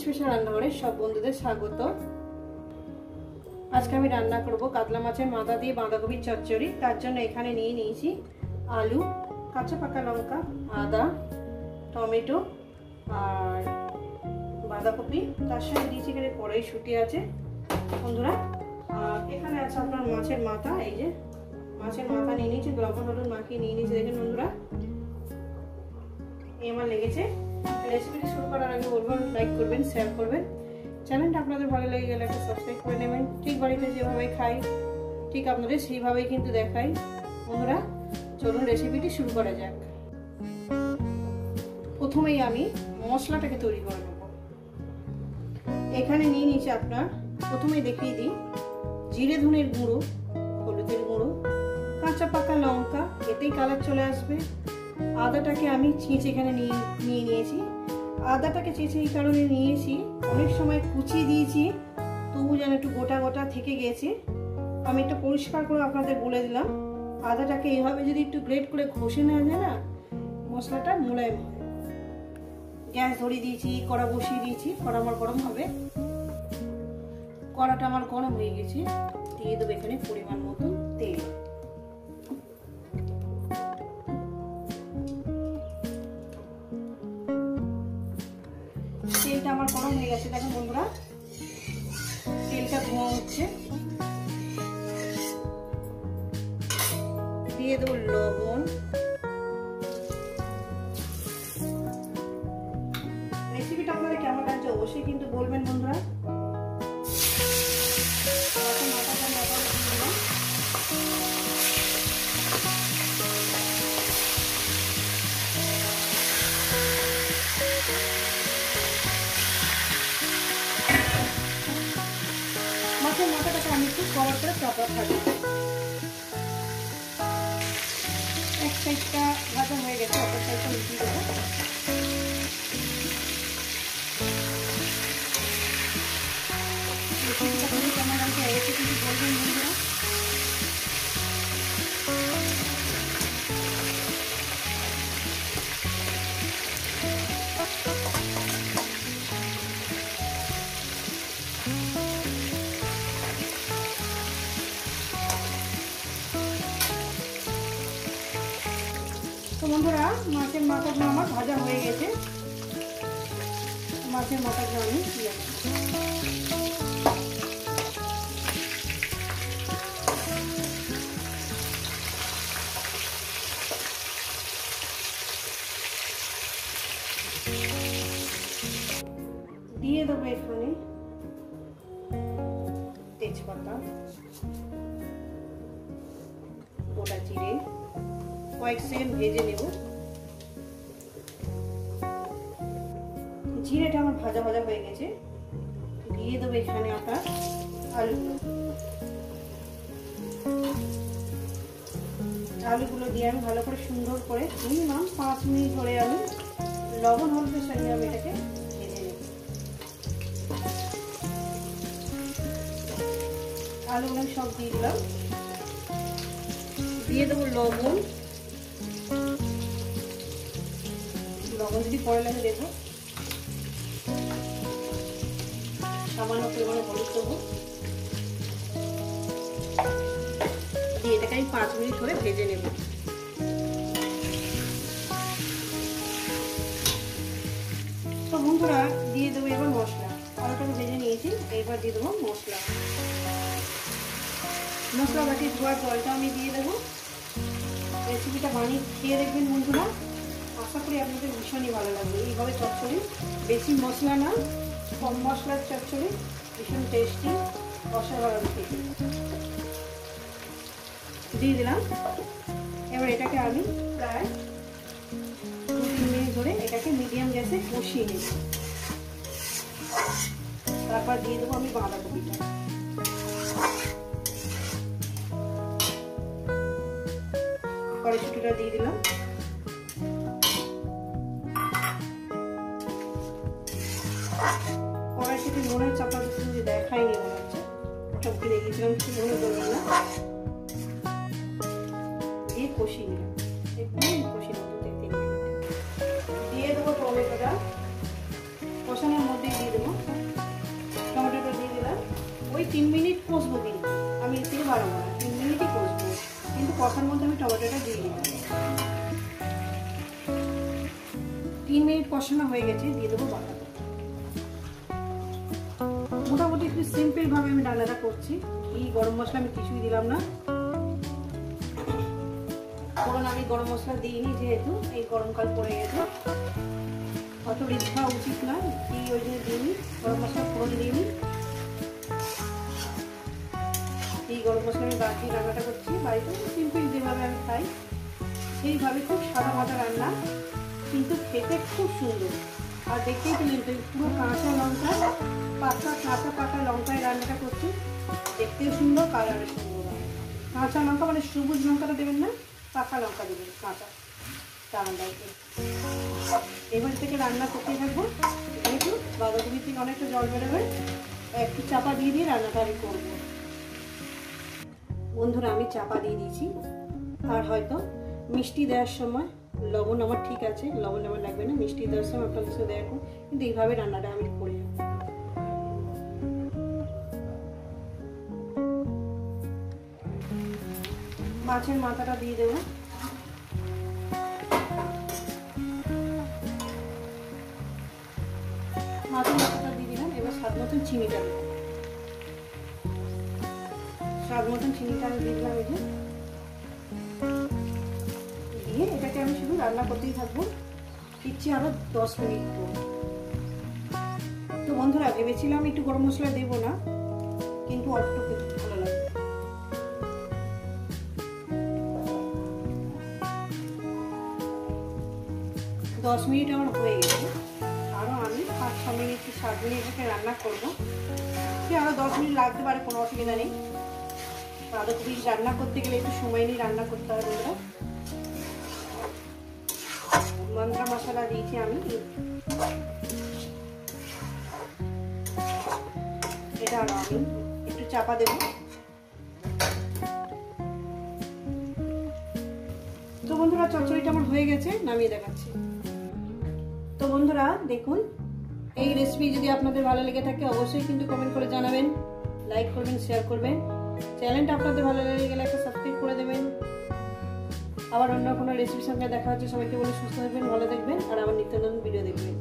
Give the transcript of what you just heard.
Special রান্নাঘরে সব বন্ধুদের স্বাগত। আজকে আমি রান্না করব কাতলা মাছের মাথা দিয়ে বাঁধাকপির চচ্চড়ি। তার জন্য এখানে নিয়ে নিয়েছি আলু, কাঁচা পাকা লঙ্কা, আদা, টমেটো আর বাঁধাকপি। তার সঙ্গে দিয়েছি এখানে কড়াইশুঁটি আছে বন্ধুরা। আর এখানে আছে আপনার মাছের মাথা। এই যে মাছের মাথা নিয়ে নিয়েছি, লবণ হলুদ মাখিয়ে নিয়ে নিয়েছি। দেখেন বন্ধুরা, এই আমার লেগেছে। রেসিপিটি শুরু করার আগে বলবো লাইক করবেন, শেয়ার করবেন। চ্যানেলটা আপনাদের ভালো লেগে গেলে একটা সাবস্ক্রাইব করে নেবেন। ঠিক বাড়িতে যেভাবে খাই ঠিক আপনাদের সেইভাবেই কিন্তু দেখাই। বন্ধুরা চলুন রেসিপিটি শুরু করা যাক। প্রথমেই আমি মশলাটাকে তৈরি করে নেব। এখানে নিয়ে নিয়েছি আপনার, প্রথমেই দেখিয়ে দিই, জিরে ধনের গুঁড়ো, হলুদের গুঁড়ো, কাঁচা পাকা লঙ্কা, এতেই কালার চলে আসবে। আদাটাকে আমি ছেঁচে এখানে নিয়ে নিয়েছি। আদাটাকে ছেঁচে এই কারণে নিয়েছি, অনেক সময় কুচিয়ে দিয়েছি তবু যেন একটু গোটা গোটা থেকে গেছে। আমি একটু পরিষ্কার করে আপনাদের বলে দিলাম, আদাটাকে এইভাবে যদি একটু গ্রেট করে ঘষে নেওয়া যায় না, মশলাটা মোলায়েম হয়। গ্যাস ধরিয়ে দিয়েছি, কড়া বসিয়ে দিয়েছি, কড়া আমার গরম হবে। কড়াটা আমার গরম হয়ে গেছে, দিয়ে দেবো এখানে পরিমাণ মতন তেল। তেলটা আমার গরম হয়ে গেছে, দেখুন বন্ধুরা তেলটা ধোঁয়া হচ্ছে। দিয়ে দেবো লবণ। রেসিপিটা আপনাদের কেমন লাগছে অবশ্যই কিন্তু বলবেন বন্ধুরা। মাছের মাথাটাকে আমি একটু কভার করে চাপা থাকি। এক সাইডটা ভাজা হয়ে গেছে, অপর সাইডটা উঠিয়ে দেবো। রেসিপিটা করে কেমন লাগছে অবশ্যই কিন্তু বলবেন বন্ধুরা। তো বন্ধুরা মাছের মাথাটা আমার ভাজা হয়ে গেছে। মাছের মাথাটা আমি দিয়ে দেবো এখানে তেজপাতা, গোটা জিরে, কয়েক সেকেন্ড ভেজে নেব। জিরেটা আমার ভাজা ভাজা হয়ে গেছে, দিয়ে দেবো এখানে আপনার আলুগুলো দিয়ে আমি ভালো করে সুন্দর করে মিনিমাম 5 মিনিট ধরে আমি লবণ হলুদের সঙ্গে আমি এটাকে ভেজে নেব। আলুগুলো আমি সব দিয়ে দিলাম। দিয়ে দেবো লবণ। লবণ যদি পরে লাগে দেবো। সামান্য পরিমাণে হলুদ দেবো, দিয়ে এটাকে আমি 5 মিনিট ধরে ভেজে নেব। তো বন্ধুরা দিয়ে দেবো এবার মশলা। আলুটাকে ভেজে নিয়েছি, এবার দিয়ে দেবো মশলা। মশলা বাটি ধোয়ার জলটা আমি দিয়ে দেবো। রেসিপিটা বানিয়ে খেয়ে দেখবেন বন্ধুরা, আশা করি আপনাদের ভীষণই ভালো লাগবে। এইভাবে চচ্চড়ি, বেশি মশলা না, কম মশলার চচ্চড়ি, ভীষণ টেস্টি, অসাধারণ খেতে। দিয়ে দিলাম। এবার এটাকে আমি প্রায় 2-3 মিনিট ধরে এটাকে মিডিয়াম গ্যাসে কষিয়ে নেব। তারপর দিয়ে দেবো আমি বাঁধাকপিটা। কড়াইশুঁটিটা দিয়ে দিলাম। কড়াইশুঁটি মনে হচ্ছে আপনাদের সঙ্গে দেখাইনি, মনে হচ্ছে সব কিনে গিয়েছিলাম, কিছু মনে করবেন না। দিয়ে কষিয়ে নিলাম, একটু কষিয়ে নেব 2-3 মিনিট। দিয়ে দেবো টমেটোটা। কষানোর মধ্যে দিয়ে দেবো, টমেটোটা দিয়ে দিলাম। ওই 3 মিনিট কষবো, কিন্তু আমি এর থেকে বাড়াবো না, 3 মিনিটই কষবো, কিন্তু কষার মধ্যে আমি টমেটোটা দিয়ে দিলাম। 3 মিনিট কষানো হয়ে গেছে, দিয়ে দেবো বাটা। মোটামুটি একটু সিম্পল ভাবে আমি রান্নাটা করছি। এই গরম মশলা আমি কিছুই দিলাম না, কারণ আমি গরম মশলা দিইনি, যেহেতু এই গরমকাল পড়ে গেছে, অত রিস্ক হওয়া উচিত না, ওই জন্য দিইনি গরম মশলা, ফোড়ন দিইনি। এই গরম মশলা আমি বাদ দিয়ে রান্নাটা করছি। বাড়িতে সিম্পল যেভাবে আমি খাই সেইভাবে, খুব সাদা ভাজা রান্না, কিন্তু খেতে খুব সুন্দর। আর দেখতেই পেলেন তো পুরো কাঁচা লঙ্কা, কাঁচা পাকা লঙ্কায় রান্নাটা করছি, দেখতেও সুন্দর, কালারও সুন্দর। কাঁচা লঙ্কা মানে সবুজ লঙ্কাটা দেবেন না, পাকা লঙ্কা দেবেন কাঁচা রান্নাটাকে। এবার থেকে রান্না করতে থাকবো, যেহেতু বাঁধাকপি থেকে অনেকটা জল বেরোবে, একটু চাপা দিয়ে দিয়ে রান্নাটা আমি করবো। বন্ধুরা আমি চাপা দিয়ে দিয়েছি। আর হয়তো মিষ্টি দেওয়ার সময় লবণ আমার ঠিক আছে, লবণ আমার লাগবে না, মিষ্টি দেওয়ার সময় আপনাদের সাথে দেখো, কিন্তু এইভাবে রান্নাটা আমি করি। মাছের মাথাটা দিয়ে দেবো, মাছের মাথাটা দিয়ে দিলাম। এবার স্বাদ মতন চিনিটা দেবো, স্বাদ মতন চিনিটা আমি দিয়ে দিলাম। এই যে দিয়ে এটাকে আমি শুধু রান্না করতেই থাকবো, দিচ্ছি আরো 10 মিনিট পর। তো বন্ধুরা ভেবেছিলাম একটু গরম মশলা দেবো না, কিন্তু অল্প ভালো লাগে। 10 মিনিট আমার হয়ে গেছে, আরো আমি 5-6 মিনিট 7 মিনিট এটাকে রান্না করবো। আরো 10 মিনিট লাগতে পারে, কোনো অসুবিধা নেই। বাঁধাকপি রান্না করতে গেলে একটু সময় নিয়ে রান্না করতে হবে। মন্দ্রা মশলা দিয়েছি আমি, এটা আরো আমি একটু চাপা দেব। তো বন্ধুরা চচ্চড়িটা আমার হয়ে গেছে, নামিয়ে দেখাচ্ছি। তো বন্ধুরা দেখুন, এই রেসিপি যদি আপনাদের ভালো লেগে থাকে অবশ্যই কিন্তু কমেন্ট করে জানাবেন, লাইক করবেন, শেয়ার করবেন। চ্যানেলটা আপনাদের ভালো লেগে গেলে একটা সাবস্ক্রাইব করে দেবেন। আবার অন্য কোনো রেসিপির সঙ্গে দেখা হচ্ছে। সবাইকে বলে সুস্থ থাকবেন, ভালো থাকবেন, আর আমার নিত্য নতুন ভিডিও দেখবেন।